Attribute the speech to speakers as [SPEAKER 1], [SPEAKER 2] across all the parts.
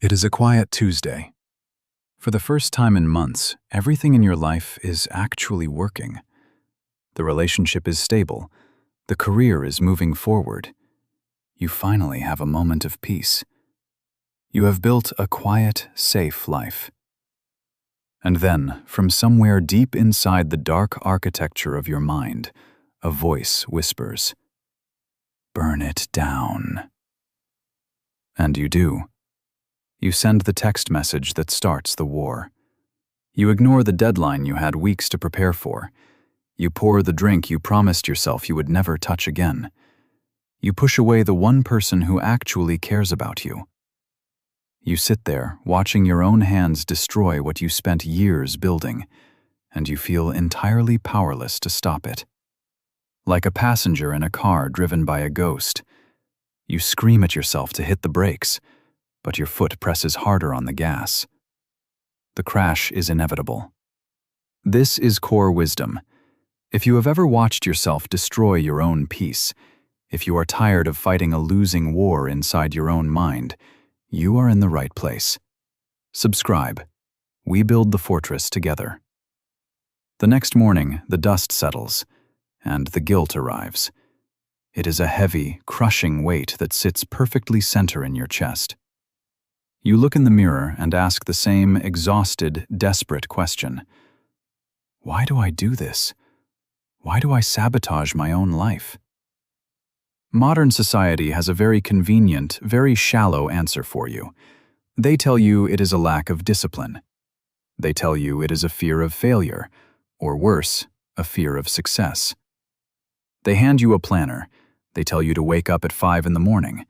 [SPEAKER 1] It is a quiet Tuesday. For the first time in months, everything in your life is actually working. The relationship is stable. The career is moving forward. You finally have a moment of peace. You have built a quiet, safe life. And then, from somewhere deep inside the dark architecture of your mind, a voice whispers, "Burn it down." And you do. You send the text message that starts the war. You ignore the deadline you had weeks to prepare for. You pour the drink you promised yourself you would never touch again. You push away the one person who actually cares about you. You sit there, watching your own hands destroy what you spent years building, and you feel entirely powerless to stop it. Like a passenger in a car driven by a ghost, you scream at yourself to hit the brakes, but your foot presses harder on the gas. The crash is inevitable. This is core wisdom. If you have ever watched yourself destroy your own peace, if you are tired of fighting a losing war inside your own mind, you are in the right place. Subscribe. We build the fortress together. The next morning, the dust settles, and the guilt arrives. It is a heavy, crushing weight that sits perfectly center in your chest. You look in the mirror and ask the same exhausted, desperate question. Why do I do this? Why do I sabotage my own life? Modern society has a very convenient, very shallow answer for you. They tell you it is a lack of discipline. They tell you it is a fear of failure, or worse, a fear of success. They hand you a planner. They tell you to wake up at 5 in the morning.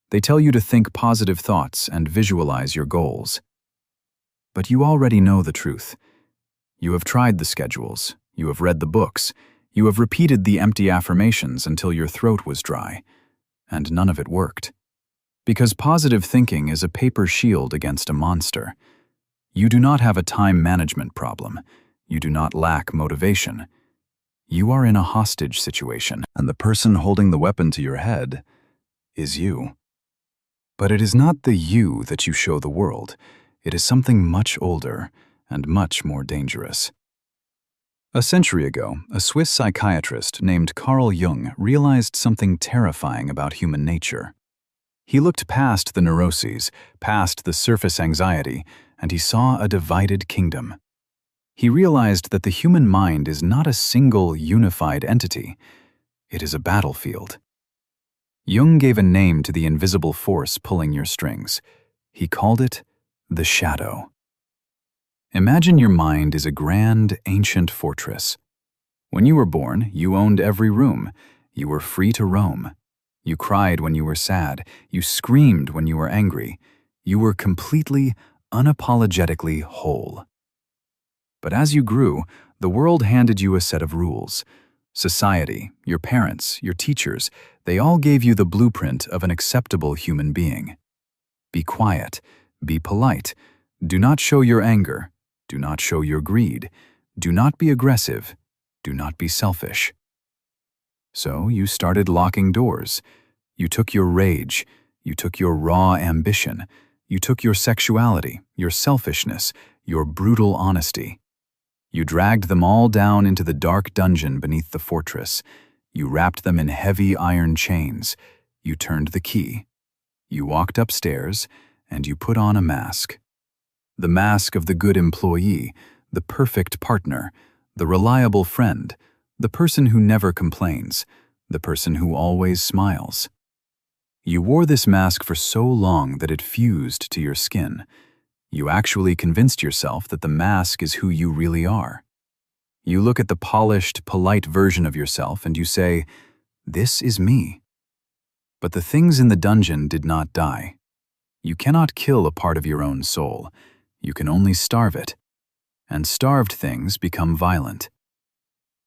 [SPEAKER 1] They tell you to think positive thoughts and visualize your goals. But you already know the truth. You have tried the schedules, you have read the books, you have repeated the empty affirmations until your throat was dry, and none of it worked. Because positive thinking is a paper shield against a monster. You do not have a time management problem. You do not lack motivation. You are in a hostage situation, and the person holding the weapon to your head is you. But it is not the you that you show the world. It is something much older and much more dangerous. A century ago, a Swiss psychiatrist named Carl Jung realized something terrifying about human nature. He looked past the neuroses, past the surface anxiety, and he saw a divided kingdom. He realized that the human mind is not a single, unified entity. It is a battlefield. Jung gave a name to the invisible force pulling your strings. He called it the shadow. Imagine your mind is a grand, ancient fortress. When you were born, you owned every room. You were free to roam. You cried when you were sad. You screamed when you were angry. You were completely, unapologetically whole. But as you grew, the world handed you a set of rules. Society, your parents, your teachers, they all gave you the blueprint of an acceptable human being. Be quiet. Be polite. Do not show your anger. Do not show your greed. Do not be aggressive. Do not be selfish. So you started locking doors. You took your rage. You took your raw ambition. You took your sexuality, your selfishness, your brutal honesty. You dragged them all down into the dark dungeon beneath the fortress. You wrapped them in heavy iron chains. You turned the key. You walked upstairs, and you put on a mask. The mask of the good employee, the perfect partner, the reliable friend, the person who never complains, the person who always smiles. You wore this mask for so long that it fused to your skin. You actually convinced yourself that the mask is who you really are. You look at the polished, polite version of yourself and you say, "This is me." But the things in the dungeon did not die. You cannot kill a part of your own soul. You can only starve it. And starved things become violent.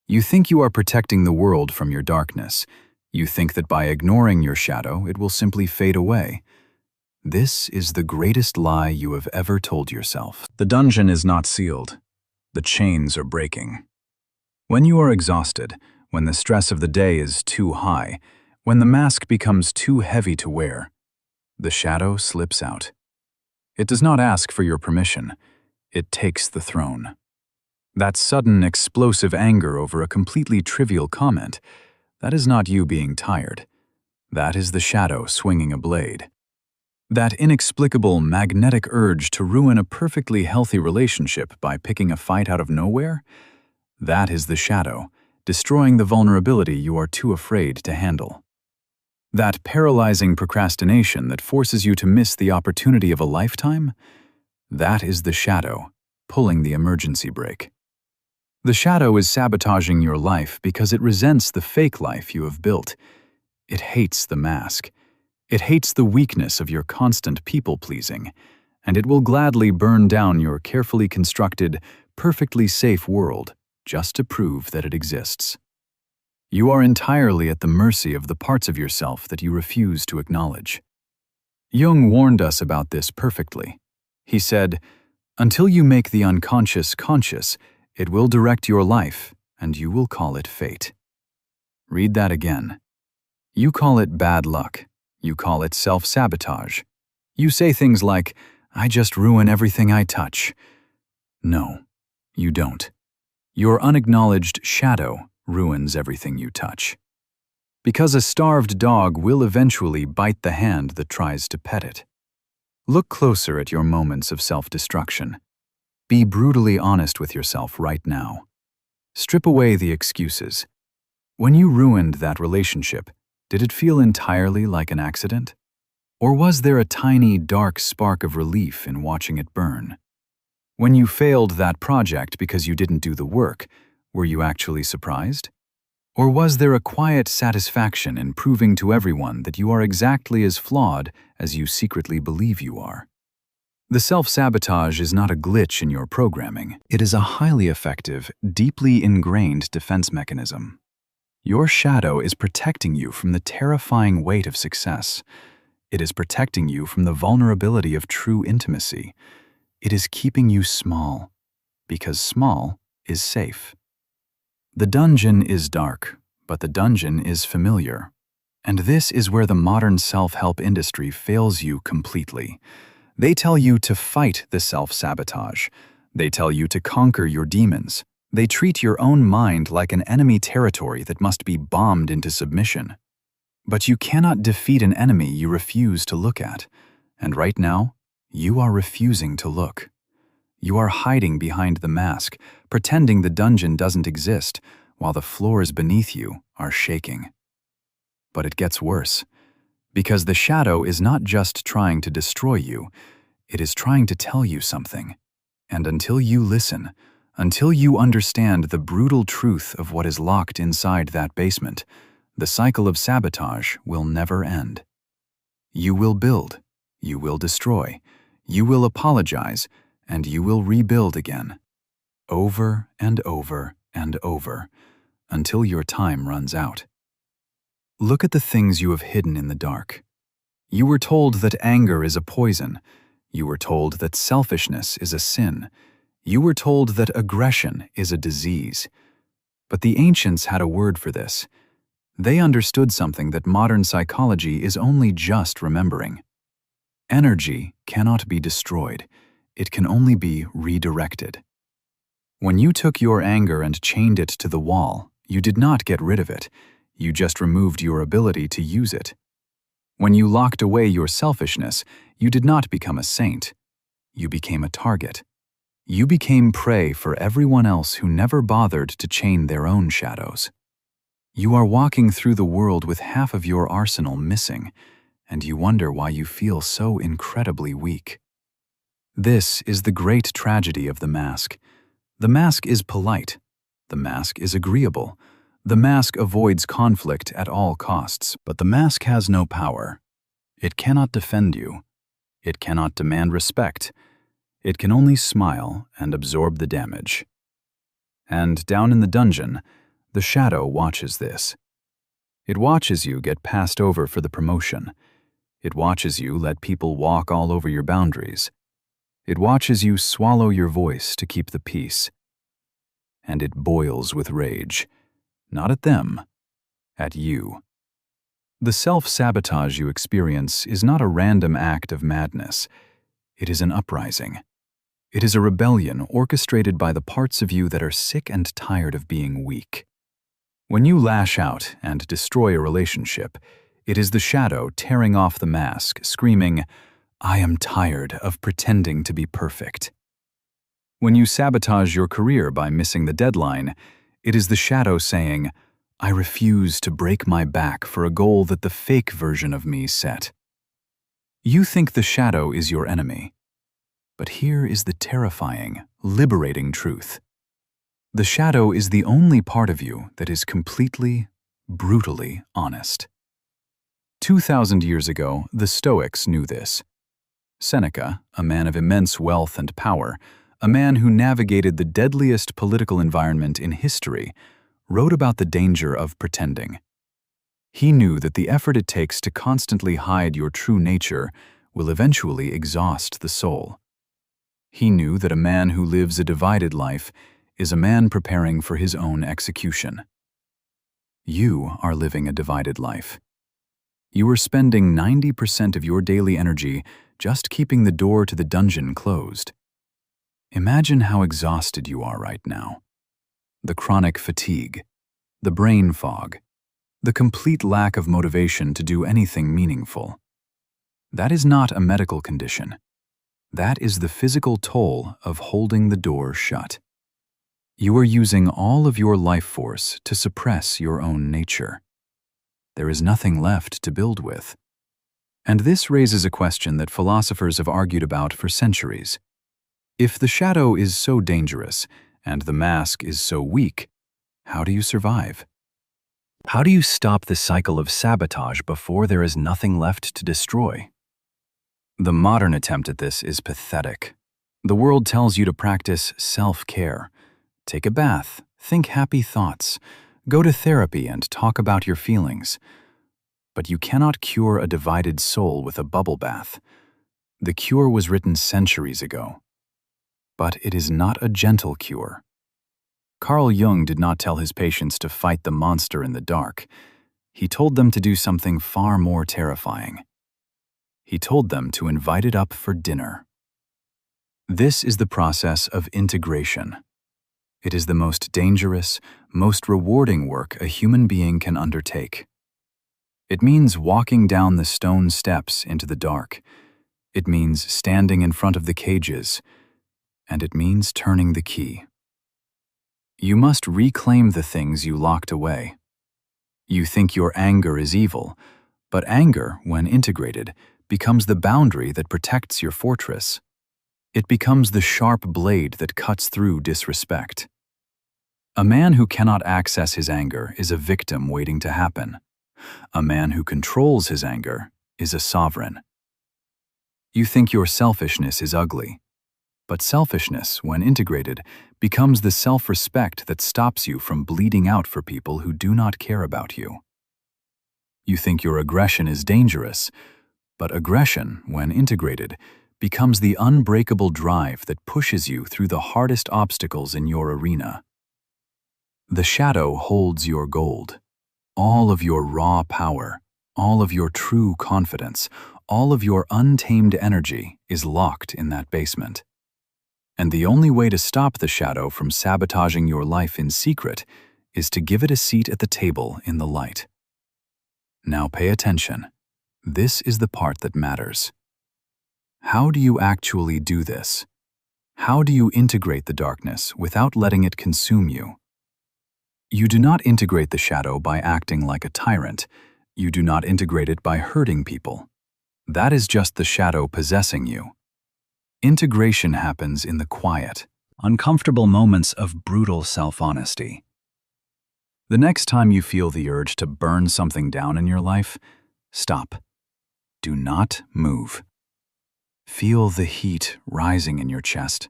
[SPEAKER 1] You think you are protecting the world from your darkness. You think that by ignoring your shadow, it will simply fade away. This is the greatest lie you have ever told yourself. The dungeon is not sealed. The chains are breaking. When you are exhausted, when the stress of the day is too high, when the mask becomes too heavy to wear, the shadow slips out. It does not ask for your permission. It takes the throne. That sudden, explosive anger over a completely trivial comment, that is not you being tired. That is the shadow swinging a blade. That inexplicable, magnetic urge to ruin a perfectly healthy relationship by picking a fight out of nowhere, that is the shadow, destroying the vulnerability you are too afraid to handle. That paralyzing procrastination that forces you to miss the opportunity of a lifetime, that is the shadow, pulling the emergency brake. The shadow is sabotaging your life because it resents the fake life you have built. It hates the mask. It hates the weakness of your constant people-pleasing, and it will gladly burn down your carefully constructed, perfectly safe world just to prove that it exists. You are entirely at the mercy of the parts of yourself that you refuse to acknowledge. Jung warned us about this perfectly. He said, "Until you make the unconscious conscious, it will direct your life, and you will call it fate." Read that again. You call it bad luck. You call it self-sabotage. You say things like, "I just ruin everything I touch." No, you don't. Your unacknowledged shadow ruins everything you touch. Because a starved dog will eventually bite the hand that tries to pet it. Look closer at your moments of self-destruction. Be brutally honest with yourself right now. Strip away the excuses. When you ruined that relationship, did it feel entirely like an accident? Or was there a tiny, dark spark of relief in watching it burn? When you failed that project because you didn't do the work, were you actually surprised? Or was there a quiet satisfaction in proving to everyone that you are exactly as flawed as you secretly believe you are? The self-sabotage is not a glitch in your programming. It is a highly effective, deeply ingrained defense mechanism. Your shadow is protecting you from the terrifying weight of success. It is protecting you from the vulnerability of true intimacy. It is keeping you small, because small is safe. The dungeon is dark, but the dungeon is familiar. And this is where the modern self-help industry fails you completely. They tell you to fight the self-sabotage. They tell you to conquer your demons. They treat your own mind like an enemy territory that must be bombed into submission. But you cannot defeat an enemy you refuse to look at. And right now, you are refusing to look. You are hiding behind the mask, pretending the dungeon doesn't exist, while the floors beneath you are shaking. But it gets worse, because the shadow is not just trying to destroy you, it is trying to tell you something. And until you listen, until you understand the brutal truth of what is locked inside that basement, the cycle of sabotage will never end. You will build, you will destroy, you will apologize, and you will rebuild again. Over and over and over, until your time runs out. Look at the things you have hidden in the dark. You were told that anger is a poison. You were told that selfishness is a sin. You were told that aggression is a disease. But the ancients had a word for this. They understood something that modern psychology is only just remembering. Energy cannot be destroyed. It can only be redirected. When you took your anger and chained it to the wall, you did not get rid of it. You just removed your ability to use it. When you locked away your selfishness, you did not become a saint. You became a target. You became prey for everyone else who never bothered to chain their own shadows. You are walking through the world with half of your arsenal missing, and you wonder why you feel so incredibly weak. This is the great tragedy of the mask. The mask is polite. The mask is agreeable. The mask avoids conflict at all costs, but the mask has no power. It cannot defend you. It cannot demand respect. It can only smile and absorb the damage. And down in the dungeon, the shadow watches this. It watches you get passed over for the promotion. It watches you let people walk all over your boundaries. It watches you swallow your voice to keep the peace. And it boils with rage, not at them, at you. The self-sabotage you experience is not a random act of madness. It is an uprising. It is a rebellion orchestrated by the parts of you that are sick and tired of being weak. When you lash out and destroy a relationship, it is the shadow tearing off the mask, screaming, "I am tired of pretending to be perfect." When you sabotage your career by missing the deadline, it is the shadow saying, "I refuse to break my back for a goal that the fake version of me set." You think the shadow is your enemy. But here is the terrifying, liberating truth. The shadow is the only part of you that is completely, brutally honest. 2,000 years ago, the Stoics knew this. Seneca, a man of immense wealth and power, a man who navigated the deadliest political environment in history, wrote about the danger of pretending. He knew that the effort it takes to constantly hide your true nature will eventually exhaust the soul. He knew that a man who lives a divided life is a man preparing for his own execution. You are living a divided life. You are spending 90% of your daily energy just keeping the door to the dungeon closed. Imagine how exhausted you are right now. The chronic fatigue, the brain fog, the complete lack of motivation to do anything meaningful. That is not a medical condition. That is the physical toll of holding the door shut. You are using all of your life force to suppress your own nature. There is nothing left to build with. And this raises a question that philosophers have argued about for centuries. If the shadow is so dangerous and the mask is so weak, how do you survive? How do you stop the cycle of sabotage before there is nothing left to destroy? The modern attempt at this is pathetic. The world tells you to practice self-care. Take a bath, think happy thoughts, go to therapy and talk about your feelings. But you cannot cure a divided soul with a bubble bath. The cure was written centuries ago. But it is not a gentle cure. Carl Jung did not tell his patients to fight the monster in the dark. He told them to do something far more terrifying. He told them to invite it up for dinner. This is the process of integration. It is the most dangerous, most rewarding work a human being can undertake. It means walking down the stone steps into the dark. It means standing in front of the cages. And it means turning the key. You must reclaim the things you locked away. You think your anger is evil, but anger, when integrated, becomes the boundary that protects your fortress. It becomes the sharp blade that cuts through disrespect. A man who cannot access his anger is a victim waiting to happen. A man who controls his anger is a sovereign. You think your selfishness is ugly, but selfishness, when integrated, becomes the self-respect that stops you from bleeding out for people who do not care about you. You think your aggression is dangerous, but aggression, when integrated, becomes the unbreakable drive that pushes you through the hardest obstacles in your arena. The shadow holds your gold. All of your raw power, all of your true confidence, all of your untamed energy is locked in that basement. And the only way to stop the shadow from sabotaging your life in secret is to give it a seat at the table in the light. Now pay attention. This is the part that matters. How do you actually do this? How do you integrate the darkness without letting it consume you? You do not integrate the shadow by acting like a tyrant. You do not integrate it by hurting people. That is just the shadow possessing you. Integration happens in the quiet, uncomfortable moments of brutal self-honesty. The next time you feel the urge to burn something down in your life, stop. Do not move. Feel the heat rising in your chest.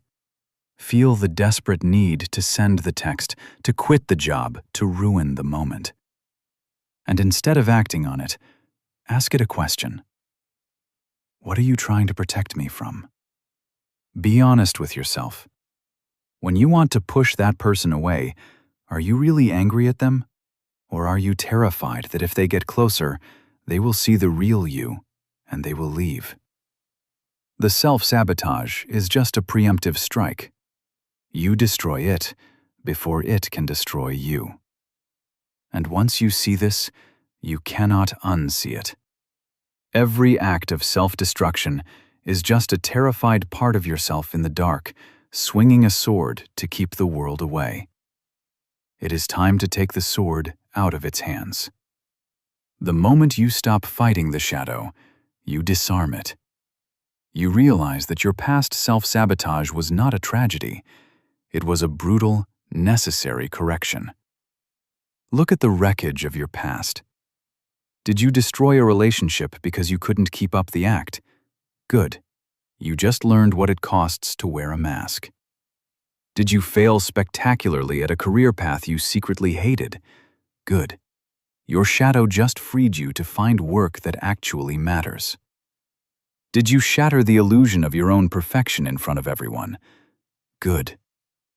[SPEAKER 1] Feel the desperate need to send the text, to quit the job, to ruin the moment. And instead of acting on it, ask it a question. What are you trying to protect me from? Be honest with yourself. When you want to push that person away, are you really angry at them? Or are you terrified that if they get closer, they will see the real you and they will leave? The self-sabotage is just a preemptive strike. You destroy it before it can destroy you. And once you see this, you cannot unsee it. Every act of self-destruction is just a terrified part of yourself in the dark, swinging a sword to keep the world away. It is time to take the sword out of its hands. The moment you stop fighting the shadow, you disarm it. You realize that your past self-sabotage was not a tragedy. It was a brutal, necessary correction. Look at the wreckage of your past. Did you destroy a relationship because you couldn't keep up the act? Good. You just learned what it costs to wear a mask. Did you fail spectacularly at a career path you secretly hated? Good. Your shadow just freed you to find work that actually matters. Did you shatter the illusion of your own perfection in front of everyone? Good.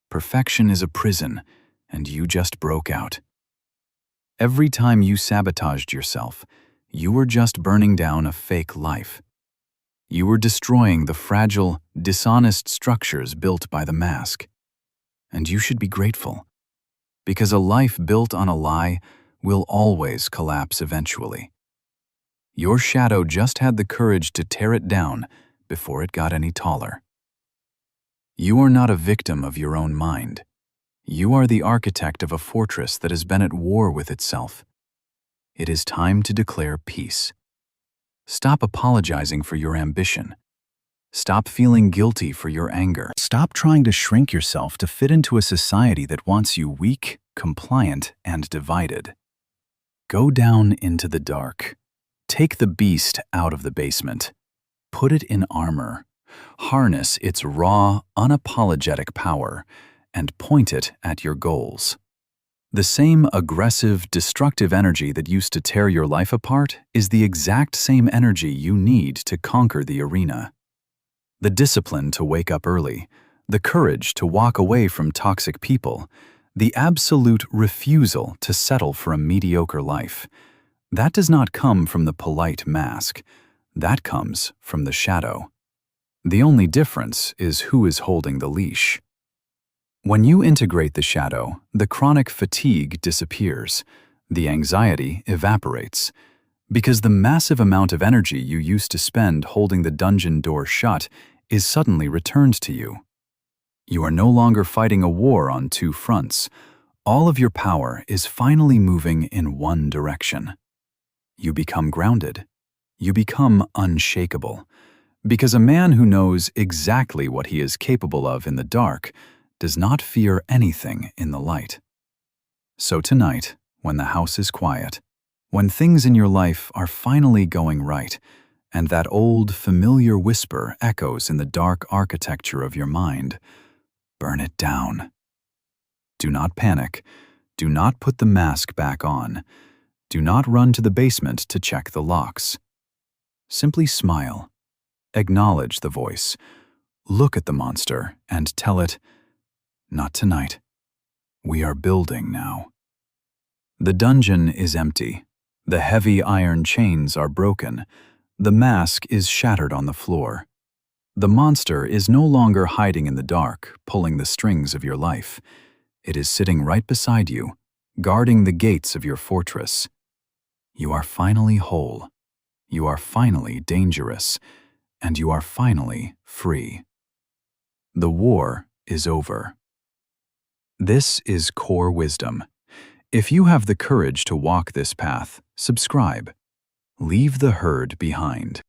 [SPEAKER 1] Perfection is a prison, and you just broke out. Every time you sabotaged yourself, you were just burning down a fake life. You were destroying the fragile, dishonest structures built by the mask. And you should be grateful, because a life built on a lie will always collapse eventually. Your shadow just had the courage to tear it down before it got any taller. You are not a victim of your own mind. You are the architect of a fortress that has been at war with itself. It is time to declare peace. Stop apologizing for your ambition. Stop feeling guilty for your anger. Stop trying to shrink yourself to fit into a society that wants you weak, compliant, and divided. Go down into the dark. Take the beast out of the basement. Put it in armor. Harness its raw, unapologetic power and point it at your goals. The same aggressive, destructive energy that used to tear your life apart is the exact same energy you need to conquer the arena. The discipline to wake up early, the courage to walk away from toxic people, the absolute refusal to settle for a mediocre life. That does not come from the polite mask. That comes from the shadow. The only difference is who is holding the leash. When you integrate the shadow, the chronic fatigue disappears. The anxiety evaporates. Because the massive amount of energy you used to spend holding the dungeon door shut is suddenly returned to you. You are no longer fighting a war on two fronts. All of your power is finally moving in one direction. You become grounded. You become unshakable. Because a man who knows exactly what he is capable of in the dark does not fear anything in the light. So tonight, when the house is quiet, when things in your life are finally going right, and that old, familiar whisper echoes in the dark architecture of your mind, burn it down. Do not panic. Do not put the mask back on. Do not run to the basement to check the locks. Simply smile. Acknowledge the voice. Look at the monster and tell it, "Not tonight. We are building now." The dungeon is empty. The heavy iron chains are broken. The mask is shattered on the floor. The monster is no longer hiding in the dark, pulling the strings of your life. It is sitting right beside you, guarding the gates of your fortress. You are finally whole. You are finally dangerous. And you are finally free. The war is over. This is core wisdom. If you have the courage to walk this path, subscribe. Leave the herd behind.